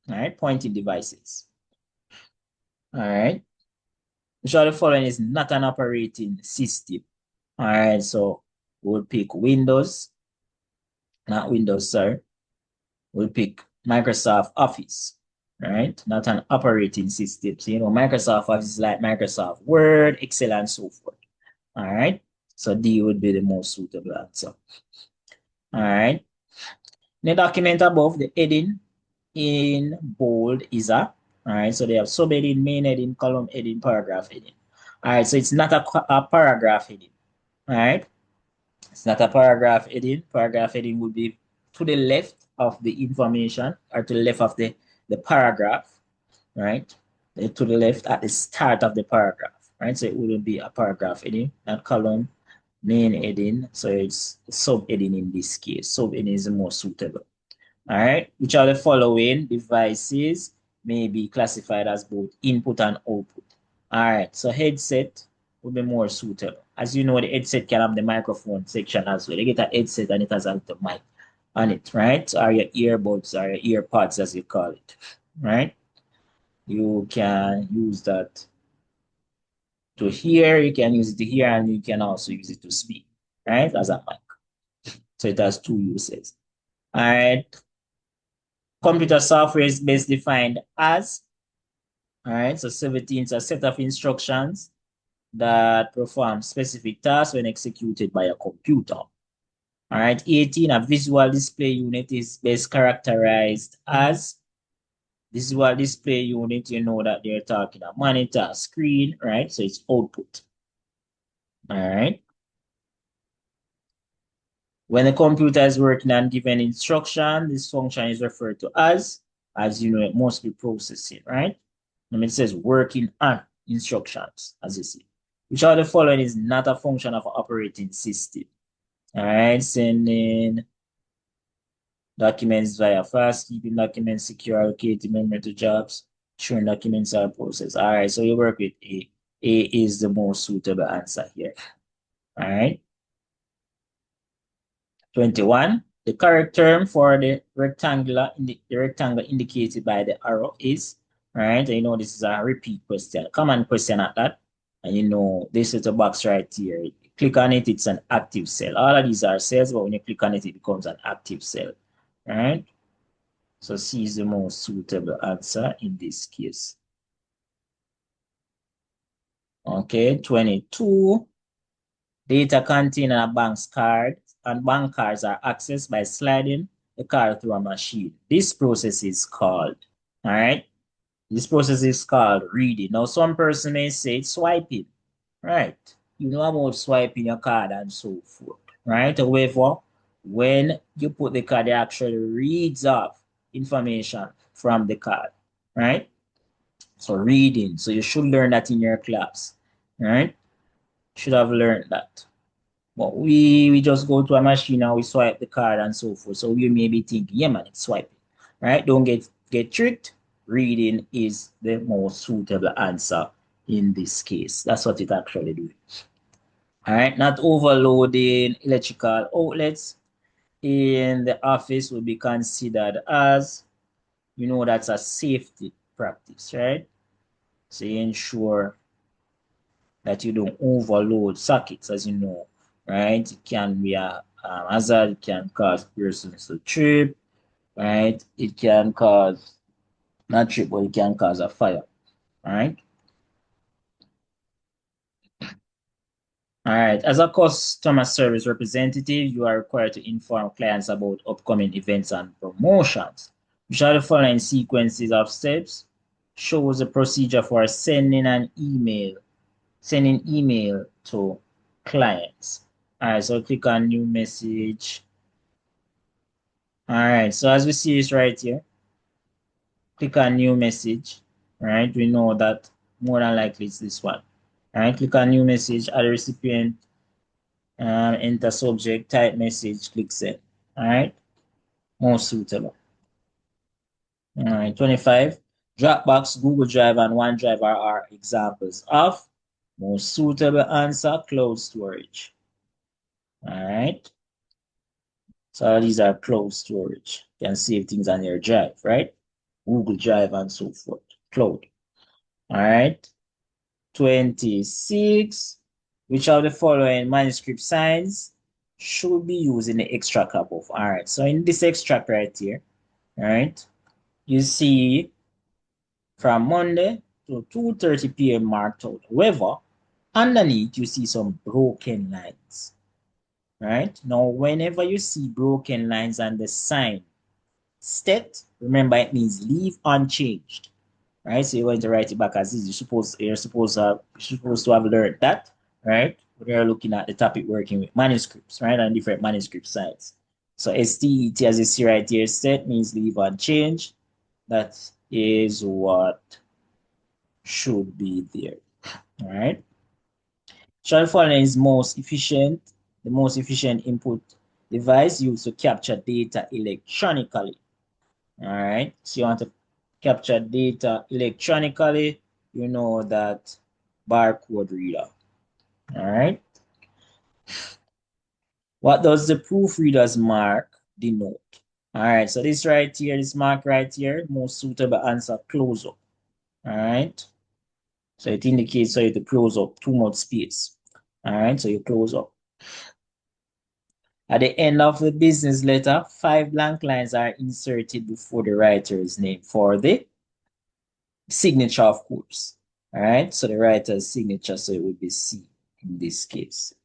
S1: All right. Pointing devices. All right. Which are the following is not an operating system. All right. So we'll pick Windows, not Windows, sir. We'll pick Microsoft Office. Right? Not an operating system. So, you know, Microsoft Office is like Microsoft Word, Excel, and so forth. All right. So D would be the most suitable answer. All right. In the document above, the heading in bold is a. All right. So they have subheading, main heading, column heading, paragraph heading. All right. So it's not a paragraph heading. All right. It's not a paragraph heading. Paragraph heading would be to the left of the information or to the left of the paragraph, right? To the left at the start of the paragraph, right? So it wouldn't be a paragraph heading, not column, main heading. So it's subheading in this case. Subheading is the most suitable. All right. Which are the following devices may be classified as both input and output? All right. So headset would be more suitable. As you know, the headset can have the microphone section as well. You get a headset and it has a little mic on it, right? Or your earbuds or your earpods, as you call it, right? You can use that to hear, you can use it to hear, and you can also use it to speak, right? As a mic. So it has two uses. All right. Computer software is best defined as, all right, so 17 is a set of instructions that perform specific tasks when executed by a computer. All right, 18, a visual display unit is best characterized as visual display unit. You know that they're talking a monitor, screen, right? So it's output. All right. When the computer is working on given instruction, this function is referred to as you know, it must be processing, right? And it says working on instructions, as you see. Which are the following is not a function of an operating system. All right, sending documents via fast, keeping documents secure, allocating memory to jobs, ensuring documents are processed. All right, so you work with A. A is the most suitable answer here. All right. 21. The correct term for the rectangle indicated by the arrow is, right? You know, this is a repeat question, common question at that. And you know, this little box right here, click on it, it's an active cell. All of these are cells, but when you click on it, it becomes an active cell, right? So C is the most suitable answer in this case. Okay, 22. Data contained on a bank's card and bank cards are accessed by sliding the card through a machine. This process is called, all right? This process is called reading. Now, some person may say it's swiping, right? You know about swiping your card and so forth, right? However, when you put the card, it actually reads off information from the card, right? So reading. So you should learn that in your class, right? Should have learned that. But we just go to a machine and we swipe the card and so forth. So you may be thinking, yeah, man, it's swiping, right? Don't get tricked. Reading is the most suitable answer in this case. That's what it actually do. All right, not overloading electrical outlets in the office will be considered as, you know, that's a safety practice, right? So you ensure that you don't overload sockets, as you know, right? It can be a hazard, it can cause persons to trip, right? It can cause Not trip, but it can cause a fire. All right. All right. As a customer service representative, you are required to inform clients about upcoming events and promotions. Which are the following sequences of steps? Shows a procedure for sending email to clients. All right, so click on new message. All right, so as we see this right here, click on new message. All right, we know that more than likely it's this one. All right, click on new message, add a recipient, enter subject, type message, click send. All right, more suitable. All right, 25. Dropbox, Google Drive, and OneDrive are examples of most suitable answer, cloud storage. All right. So these are cloud storage. You can save things on your drive, right? Google Drive and so forth. Cloud. All right. 26. Which of the following manuscript signs should be used in the extract above? All right. So in this extract right here, all right, you see from Monday to 2:30 p.m. marked out. However, underneath you see some broken lines. Right? Now, whenever you see broken lines on the sign, state, remember it means leave unchanged, right? So you're going to write it back as is. You're supposed to have learned that, right? We're looking at the topic working with manuscripts, right? And different manuscript sites. So STET, as you see right here, state means leave unchanged. That is what should be there, all right? Short following is the most efficient input device used to capture data electronically. All right, so you want to capture data electronically, you know that barcode reader. All right, what does the proofreader's mark denote? All right, so this right here, this mark right here, most suitable answer, close up. All right, so it indicates so you to close up too much space. All right, so you close up. At the end of the business letter, 5 blank lines are inserted before the writer's name for the signature, of course. All right, so the writer's signature, so it would be C in this case.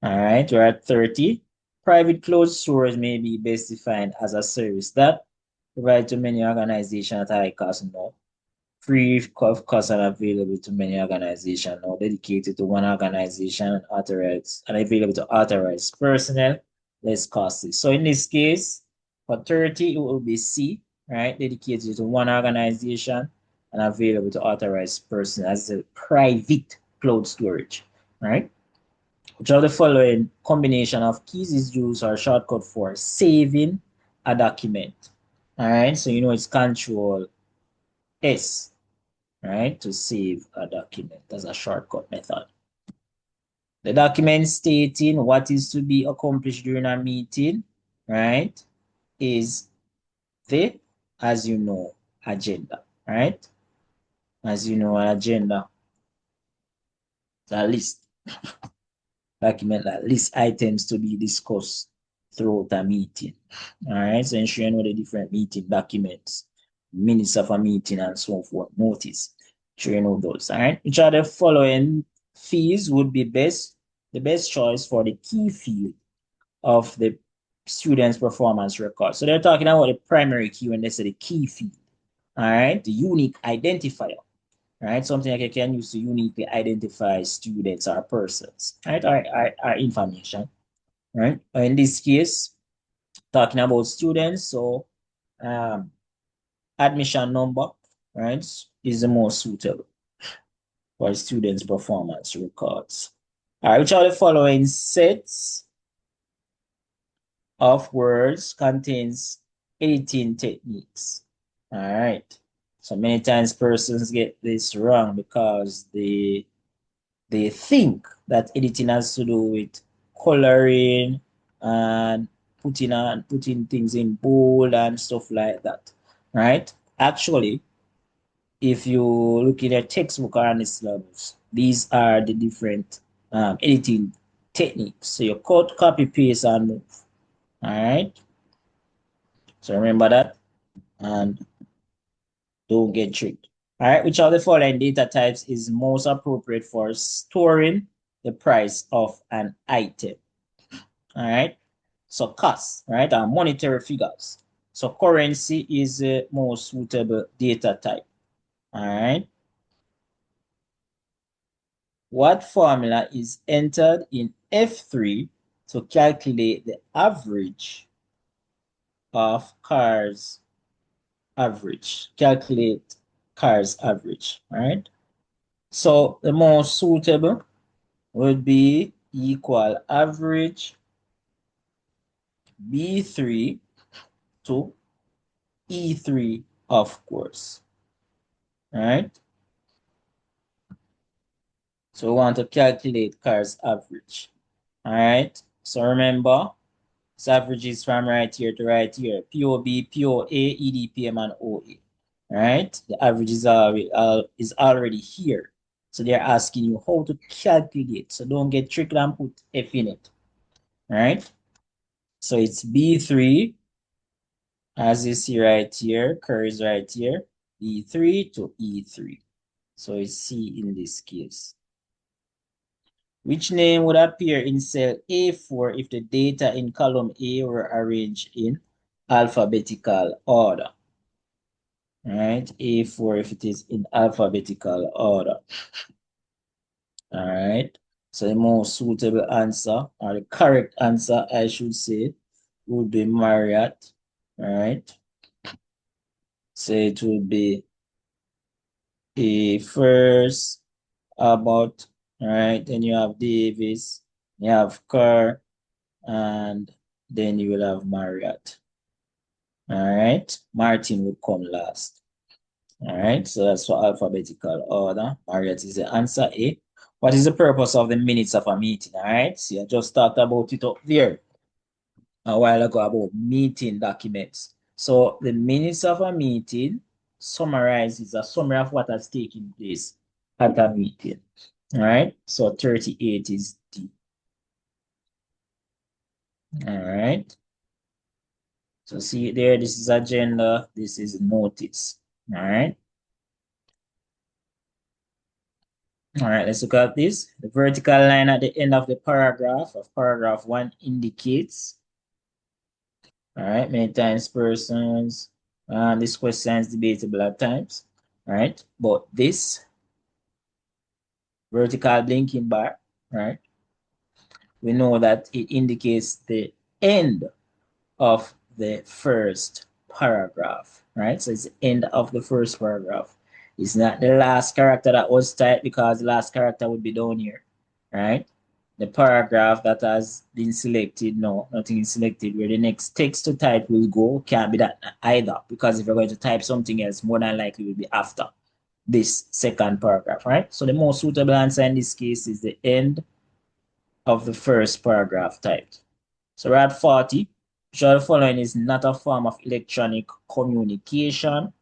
S1: All right, we're at 30. Private closed source may be best defined as a service that provides to many organizations at high cost. No, free of cost and available to many organizations, or dedicated to one organization and authorized and available to authorized personnel, less costly. So in this case, for 30, it will be C, right? Dedicated to one organization and available to authorized personnel as a private cloud storage, right? Which of the following combination of keys is used or shortcut for saving a document? All right, so you know it's Control S, right, to save a document as a shortcut method. The document stating what is to be accomplished during a meeting, right, is the, as you know, agenda, right? As you know, an agenda is a list, document that lists items to be discussed throughout a meeting. All right, so ensure you know the different meeting documents, minutes of a meeting, and so forth, notice. Sure you know those. All right, which are the following fields would be the best choice for the key field of the student's performance record? So they're talking about the primary key when they say the key field. All right, the unique identifier. Right, something like you can use to uniquely identify students or persons, right, or information, right? In this case, talking about students, so um, admission number, right, is the most suitable for students' performance records. All right, which are the following sets of words contains editing techniques? All right, so many times persons get this wrong because they think that editing has to do with coloring and putting things in bold and stuff like that, right? Actually, if you look in a textbook or on the syllabus, these are the different editing techniques. So you cut, copy, paste, and move. All right. So remember that. And Don't get tricked. All right, which of the following data types is most appropriate for storing the price of an item? All right, so cost, right, are monetary figures. So currency is the most suitable data type. All right. What formula is entered in F3 to calculate the average of cars average? Calculate cars average, all right? So the most suitable would be equal average B3 to E3, of course, all right? So we want to calculate cars average, all right? So remember, this average is from right here to right here. POB, POA, EDPM, and OA. Right? The average is already here. So they're asking you how to calculate. So don't get tricked and put F in it. Right? So it's B3, as you see right here, curves right here, B3 to E3. So it's C in this case. Which name would appear in cell A4 if the data in column A were arranged in alphabetical order? Right, A4 if it is in alphabetical order. All right, so the most suitable answer, or the correct answer, I should say, would be Marriott. All right, so it would be A first, Abbott. All right, then you have Davis, you have Kerr, and then you will have Marriott. All right, Martin would come last. All right, so that's for alphabetical order. Marriott is the answer A. What is the purpose of the minutes of a meeting? All right, see, I just talked about it up there a while ago about meeting documents. So the minutes of a meeting summarizes a summary of what has taken place at a meeting. All right, so 38 is D. All right, so see there, this is agenda, this is notice. All right. All right, let's look at this. The vertical line at the end of the paragraph of paragraph 1 indicates, all right, many times persons. This question is debatable at times, all right? But this vertical blinking bar, right, we know that it indicates the end of the first paragraph, right? So it's the end of the first paragraph. It's not the last character that was typed because the last character would be down here, right? The paragraph that has been selected, no, nothing is selected. Where the next text to type will go can't be that either, because if you're going to type something else, more than likely will be after this second paragraph, right? So the most suitable answer in this case is the end of the first paragraph typed. So we're at 40. Which of the following is not a form of electronic communication,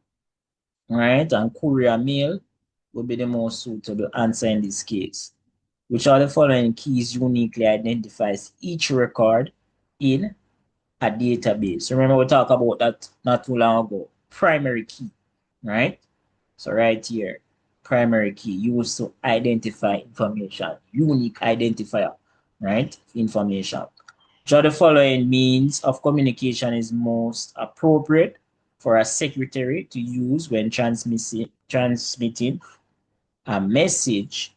S1: right? And courier mail would be the most suitable answer in this case. Which of the following keys uniquely identifies each record in a database? Remember we talked about that not too long ago. Primary key, right? So right here, primary key used to identify information, unique identifier, right? Information. Which of the following means of communication is most appropriate for a secretary to use when transmitting a message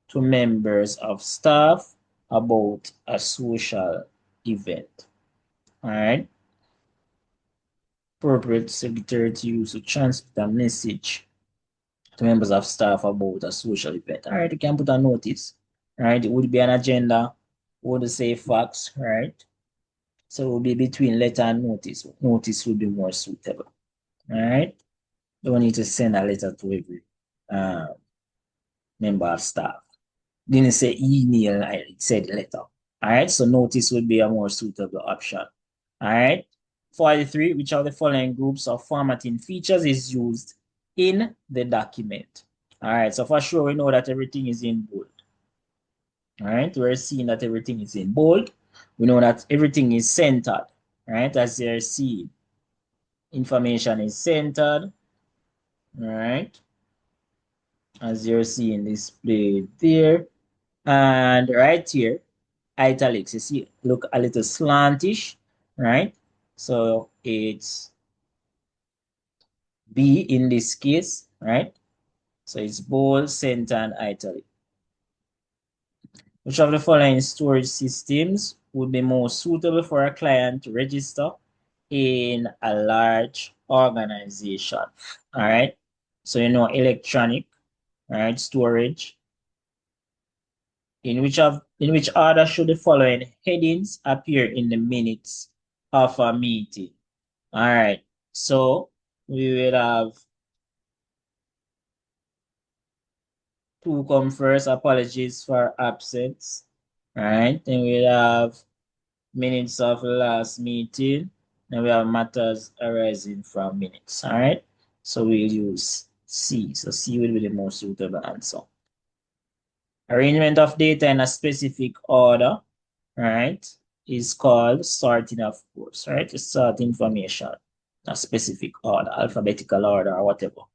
S1: to members of staff about a social event? All right. Appropriate secretary to use to transmit a message to members of staff about a social event. All right, you can put a notice. All right, it would be an agenda, would say facts, right? So it will be between letter and notice. Notice would be more suitable. All right. Don't need to send a letter to every uh, member of staff. Didn't say email, it said letter. All right. So notice would be a more suitable option. All right. 43, which of the following groups of formatting features is used in the document? All right. So for sure, we know that everything is in bold. All right. We're seeing that everything is in bold. We know that everything is centered. Right. As you're seeing, information is centered. All right, as you're seeing displayed there. And right here, italics, you see, look a little slantish, right? So it's B in this case, right? So it's bold, center, and italic. Which of the following storage systems would be more suitable for a client to register in a large organization? All right. So you know electronic, all right, storage. In which order should the following headings appear in the minutes of a meeting? All right. So we will have two come first. Apologies for absence. All right. Then we'll have minutes of the last meeting. Then we have matters arising from minutes. All right. So we'll use C. So C will be the most suitable answer. Arrangement of data in a specific order, right, is called sorting, of course, right? To sort information, a specific order, alphabetical order, or whatever. All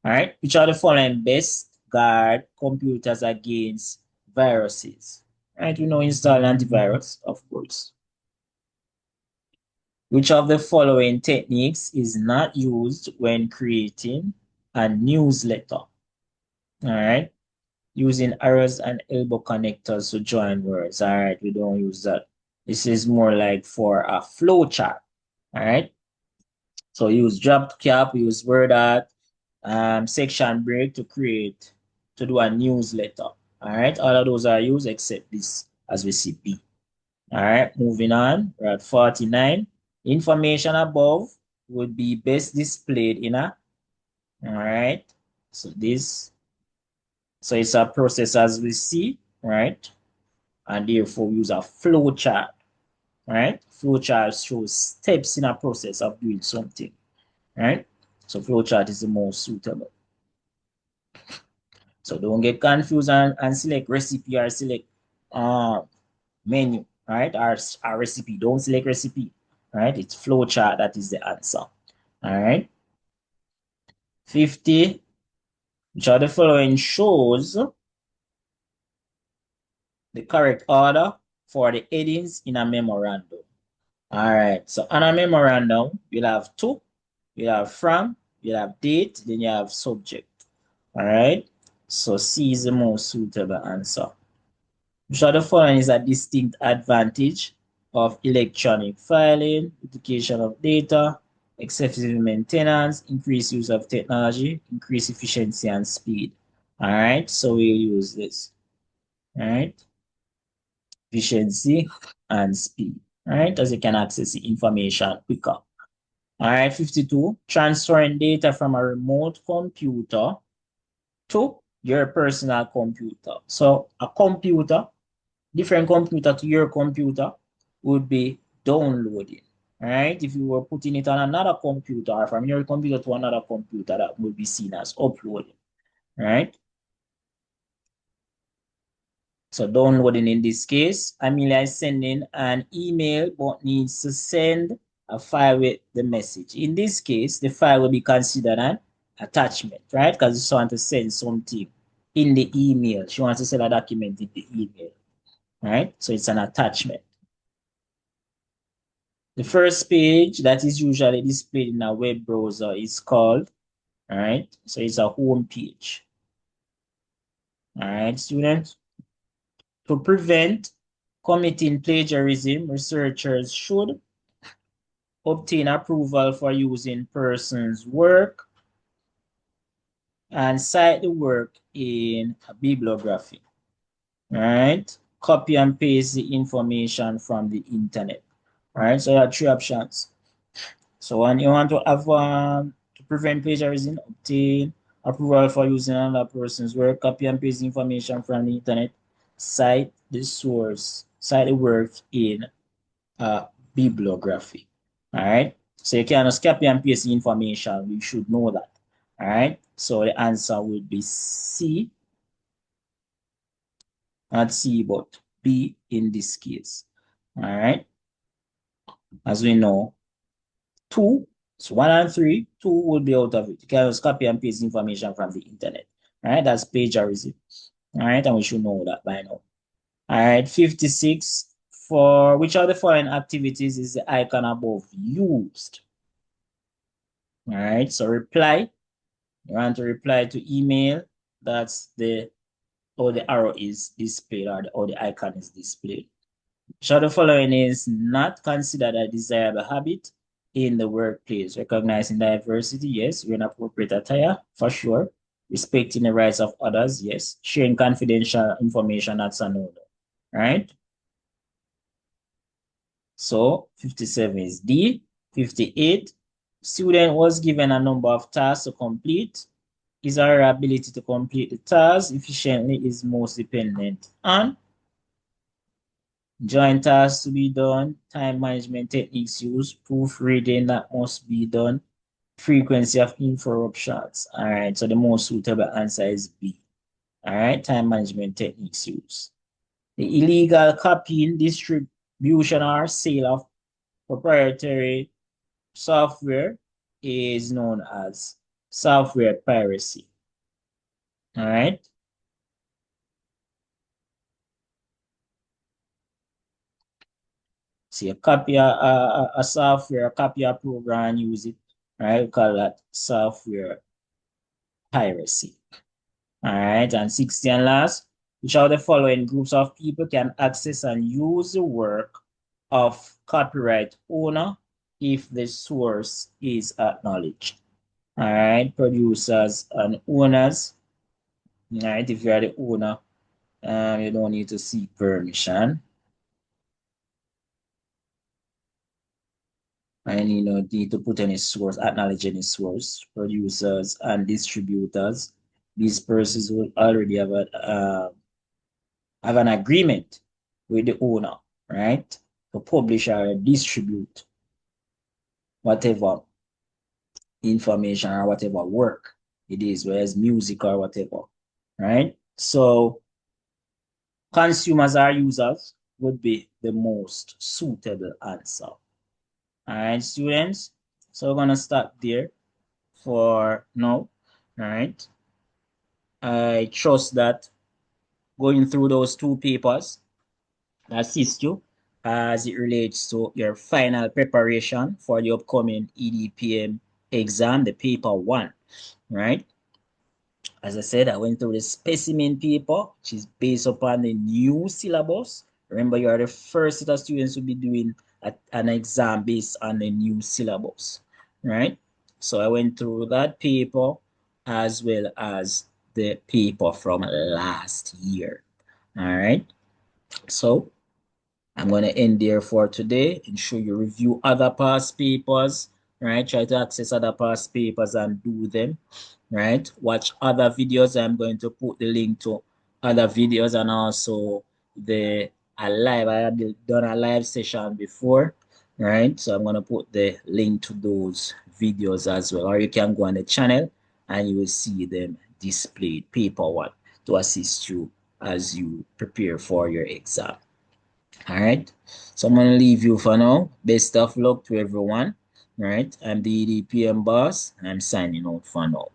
S1: right. Which are the following best guard computers against viruses? Right. We know install antivirus, of course. Which of the following techniques is not used when creating a newsletter? All right. Using arrows and elbow connectors to join words. All right. We don't use that. This is more like for a flow chart. All right. So use drop cap, use word art, section break to do a newsletter. All right. All of those are used except this as we see B. All right, moving on. We're at 49. Information above would be best displayed in a, all right. So so it's a process as we see, right? And therefore we use a flow chart, right? Flow chart shows steps in a process of doing something, right? So flow chart is the most suitable. So don't get confused and select recipe or select uh, menu, right? Our recipe. Don't select recipe, right? It's flow chart that is the answer. All right. 50, which are the following shows the correct order for the headings in a memorandum. All right. So on a memorandum, you'll have to, you have from, you have date, then you have subject. All right. So C is the most suitable answer. Which of the following is a distinct advantage of electronic filing, duplication of data, excessive maintenance, increased use of technology, increased efficiency and speed. All right, so we'll use this. All right, efficiency and speed. All right, as you can access the information quicker. All right, 52, transferring data from a remote computer to your personal computer. So a computer, different computer to your computer would be downloading. All right. If you were putting it on another computer or from your computer to another computer, that would be seen as uploading. All right. So downloading in this case, Amelia is sending an email but needs to send a file with the message. In this case, the file will be considered an attachment, right? Because she wants to send something in the email. She wants to send a document in the email, right? So it's an attachment. The first page that is usually displayed in a web browser is called, all right, so it's a home page. All right, students. To prevent committing plagiarism, researchers should obtain approval for using person's work and cite the work in a bibliography. All right, copy and paste the information from the internet. All right, so you have three options. So when you want to have to prevent plagiarism, obtain approval for using another person's work, copy and paste information from the internet, cite the source, cite the work in a bibliography. All right. So you can just copy and paste the information. We should know that. All right. So the answer would be C, not C, but B in this case. All right. As we know, two So 1 and 3, 2 will be out of it. You can just copy and paste information from the internet. All right, that's plagiarism. All right, and we should know that by now. All right, 56. For which of the following activities is the icon above used? All right, so reply. You want to reply to email. That's the how the arrow is displayed or the icon is displayed. So the following is not considered a desirable habit in the workplace. Recognizing diversity, yes. Wearing appropriate attire, for sure. Respecting the rights of others, yes. Sharing confidential information, that's a no-no, right? So 57 is D. 58, student was given a number of tasks to complete. His or her ability to complete the task efficiently is most dependent on joint tasks to be done, time management techniques used, proofreading that must be done, frequency of interruptions. All right, so the most suitable answer is B. All right, time management techniques used. The illegal copying, distribution, or sale of proprietary software is known as software piracy. All right. See, a copy a software, a copy a program and use it. Right. We call that software piracy. All right. And 60 and last, which are the following groups of people can access and use the work of copyright owner if the source is acknowledged. All right. Producers and owners. All right. If you are the owner, you don't need to seek permission. And you know, need to put any source, acknowledge any source, producers and distributors. These persons will already have an agreement with the owner, right? To publish or distribute whatever information or whatever work it is, whether it's music or whatever, right? So consumers or users would be the most suitable answer. All right, students. So we're gonna stop there for now. All right. I trust that going through those two papers assist you as it relates to your final preparation for the upcoming EDPM exam, the paper one, right? As I said, I went through the specimen paper, which is based upon the new syllabus. Remember, you are the first set of students to be doing an exam based on the new syllabus, right? So I went through that paper as well as the paper from last year, all right? So I'm going to end there for today. Ensure you review other past papers, right? Try to access other past papers and do them, right? Watch other videos. I'm going to put the link to other videos and also I had done a live session before, right? So I'm going to put the link to those videos as well. Or you can go on the channel and you will see them displayed, paper one, to assist you as you prepare for your exam. All right. So I'm going to leave you for now. Best of luck to everyone. All right. I'm the EDPM boss. I'm signing out for now.